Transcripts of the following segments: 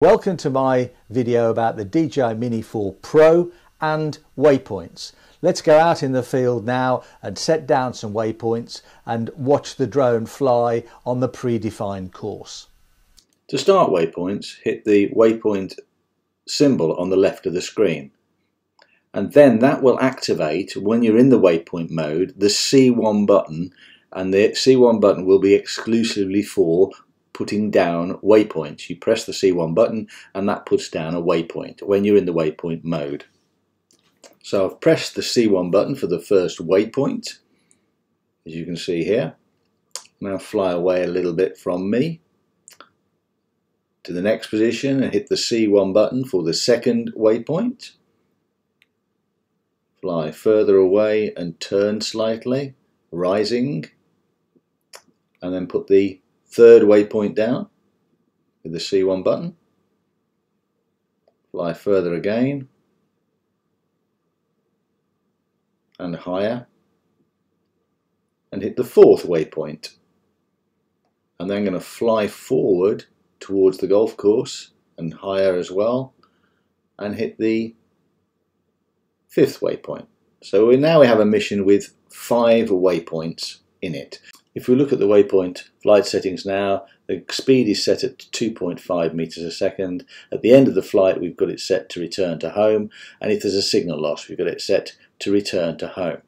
Welcome to my video about the DJI Mini 4 Pro and waypoints. Let's go out in the field now and set down some waypoints and watch the drone fly on the predefined course. To start waypoints, hit the waypoint symbol on the left of the screen, and then that will activate, when you're in the waypoint mode, the C1 button, and the C1 button will be exclusively for putting down waypoints. You press the C1 button and that puts down a waypoint when you're in the waypoint mode. So I've pressed the C1 button for the first waypoint, as you can see here. Now fly away a little bit from me to the next position and hit the C1 button for the second waypoint. Fly further away and turn slightly, rising, and then put the third waypoint down with the C1 button. Fly further again and higher and hit the fourth waypoint, and then going to fly forward towards the golf course and higher as well and hit the fifth waypoint. So now we have a mission with 5 waypoints in it. If we look at the waypoint flight settings now, the speed is set at 2.5 meters a second. At the end of the flight, we've got it set to return to home, and if there's a signal loss, we've got it set to return to home.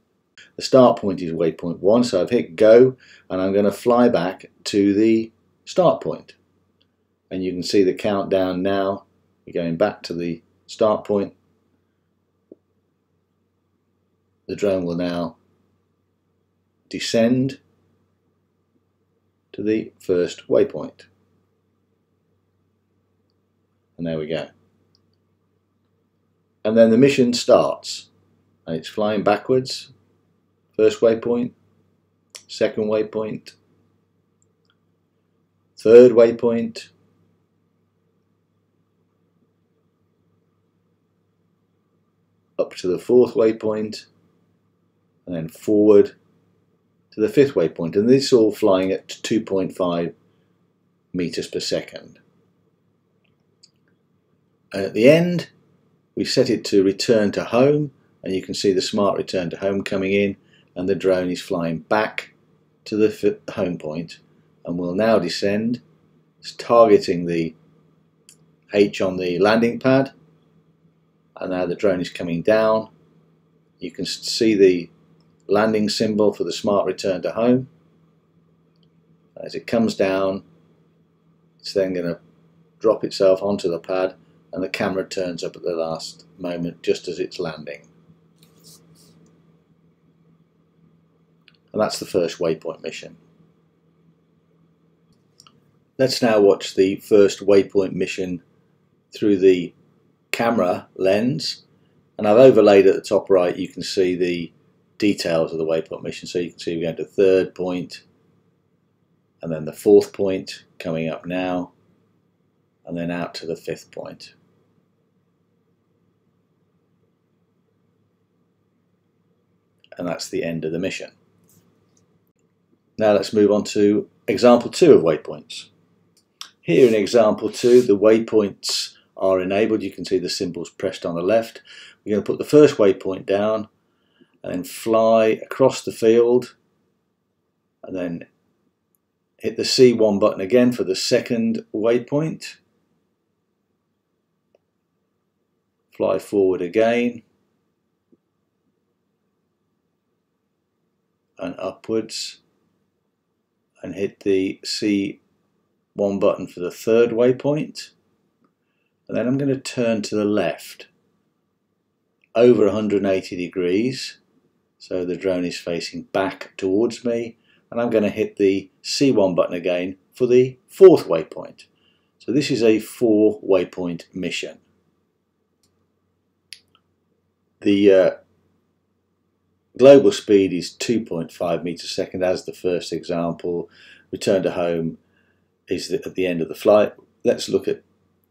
The start point is waypoint 1, so I've hit go, and I'm going to fly back to the start point. And you can see the countdown now. We're going back to the start point. The drone will now descend to the first waypoint, and there we go. And then the mission starts, and it's flying backwards. First waypoint, second waypoint, third waypoint, up to the fourth waypoint, and then forward to the fifth waypoint, and this is all flying at 2.5 meters per second. And at the end, we set it to return to home, and you can see the smart return to home coming in, and the drone is flying back to the home point, and will now descend. It's targeting the H on the landing pad, and now the drone is coming down. You can see the landing symbol for the smart return to home. As it comes down, it's then going to drop itself onto the pad, and the camera turns up at the last moment just as it's landing. And that's the first waypoint mission. Let's now watch the first waypoint mission through the camera lens, and I've overlaid at the top right, you can see the details of the waypoint mission. So you can see we're going to third point, and then the fourth point coming up now, and then out to the fifth point. And that's the end of the mission. Now let's move on to example 2 of waypoints. Here in example 2, the waypoints are enabled. You can see the symbols pressed on the left. We're going to put the first waypoint down, and then fly across the field, and then hit the C1 button again for the second waypoint. Fly forward again and upwards, and hit the C1 button for the third waypoint. And then I'm going to turn to the left over 180 degrees. So the drone is facing back towards me, and I'm going to hit the C1 button again for the fourth waypoint. So this is a 4 waypoint mission. The global speed is 2.5 meters a second as the first example. Return to home is at the end of the flight. Let's look at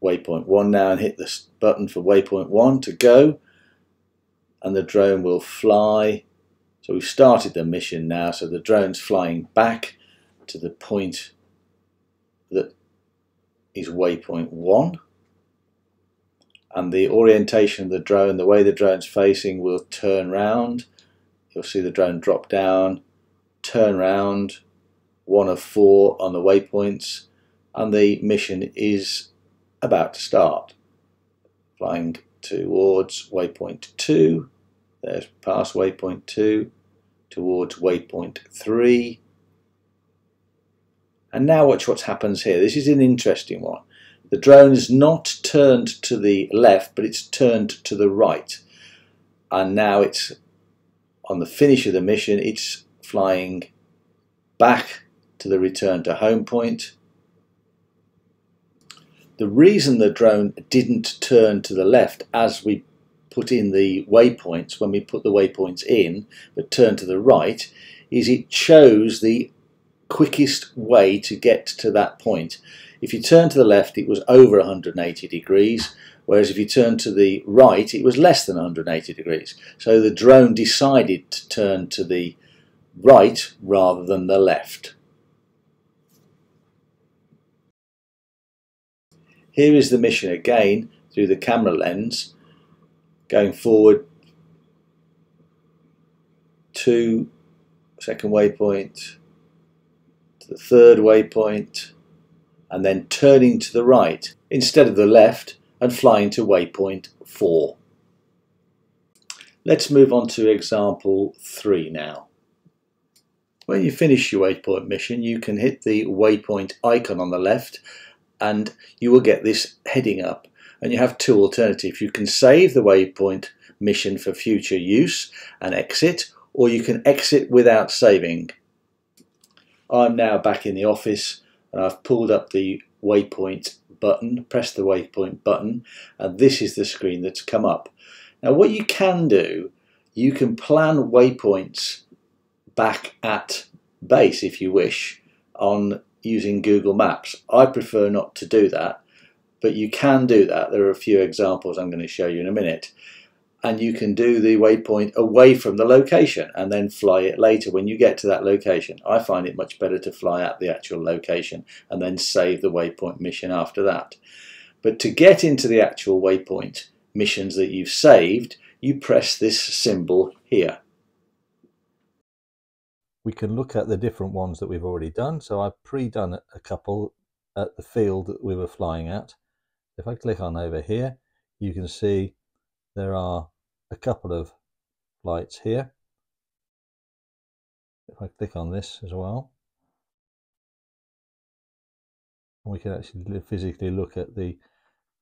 waypoint 1 now and hit the button for waypoint 1 to go, and the drone will fly. So we've started the mission now, so the drone's flying back to the point that is waypoint 1, and the orientation of the drone, the way the drone's facing, will turn round. You'll see the drone drop down, turn round, 1 of 4 on the waypoints, and the mission is about to start. Flying towards waypoint 2, there's past waypoint 2, towards waypoint 3. And now watch what happens here. This is an interesting one. The drone is not turned to the left, but it's turned to the right. And now it's on the finish of the mission, it's flying back to the return to home point. The reason the drone didn't turn to the left as we put in the waypoints, when we put the waypoints in, but turned to the right, is it chose the quickest way to get to that point. If you turn to the left, it was over 180 degrees, whereas if you turn to the right, it was less than 180 degrees. So the drone decided to turn to the right rather than the left. Here is the mission again through the camera lens, going forward to second waypoint, to the third waypoint, and then turning to the right instead of the left and flying to waypoint 4. Let's move on to example 3 now. When you finish your waypoint mission, you can hit the waypoint icon on the left and you will get this heading up, and you have 2 alternatives. You can save the waypoint mission for future use and exit, or you can exit without saving. I'm now back in the office and I've pulled up the waypoint button, pressed the waypoint button, and this is the screen that's come up. Now what you can do, you can plan waypoints back at base if you wish on using Google Maps. I prefer not to do that, but you can do that. There are a few examples I'm going to show you in a minute. And you can do the waypoint away from the location and then fly it later when you get to that location. I find it much better to fly at the actual location and then save the waypoint mission after that. But to get into the actual waypoint missions that you've saved, you press this symbol here. We can look at the different ones that we've already done. So I've pre-done a couple at the field that we were flying at. If I click on over here, you can see there are a couple of flights here. If I click on this as well, we can actually physically look at the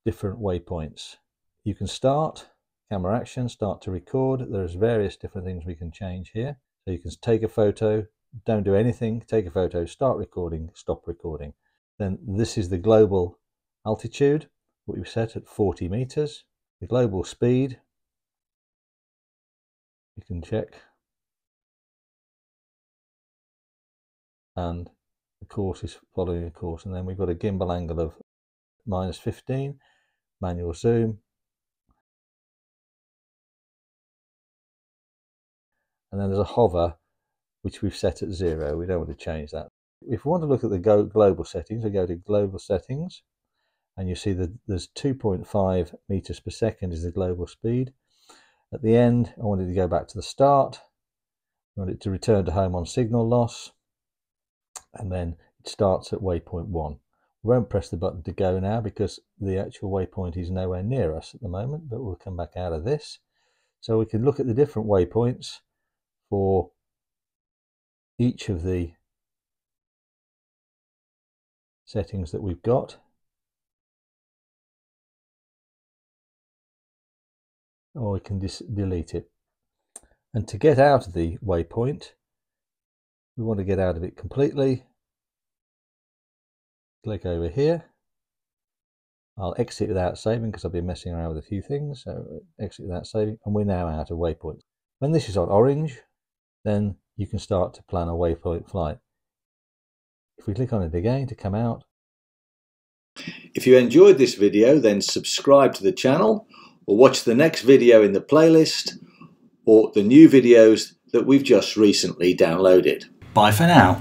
different waypoints. You can start, camera action, start to record. There's various different things we can change here. So you can take a photo, don't do anything, take a photo, start recording, stop recording. Then this is the global altitude, what we've set at 40 meters. The global speed, you can check. And the course is following a course. And then we've got a gimbal angle of -15, manual zoom. And then there's a hover, which we've set at 0. We don't want to change that. If we want to look at the global settings, we go to global settings, and you see that there's 2.5 meters per second is the global speed. At the end, I wanted to go back to the start. I want it to return to home on signal loss, and then it starts at waypoint 1. We won't press the button to go now because the actual waypoint is nowhere near us at the moment, but we'll come back out of this. So we can look at the different waypoints for each of the settings that we've got. Or we can just delete it. And to get out of the waypoint, we want to get out of it completely. Click over here. I'll exit without saving because I've been messing around with a few things. So exit without saving, and we're now out of waypoint. When this is on orange, then you can start to plan a waypoint flight. If we click on it again to come out. If you enjoyed this video, then subscribe to the channel or watch the next video in the playlist or the new videos that we've just recently downloaded. Bye for now.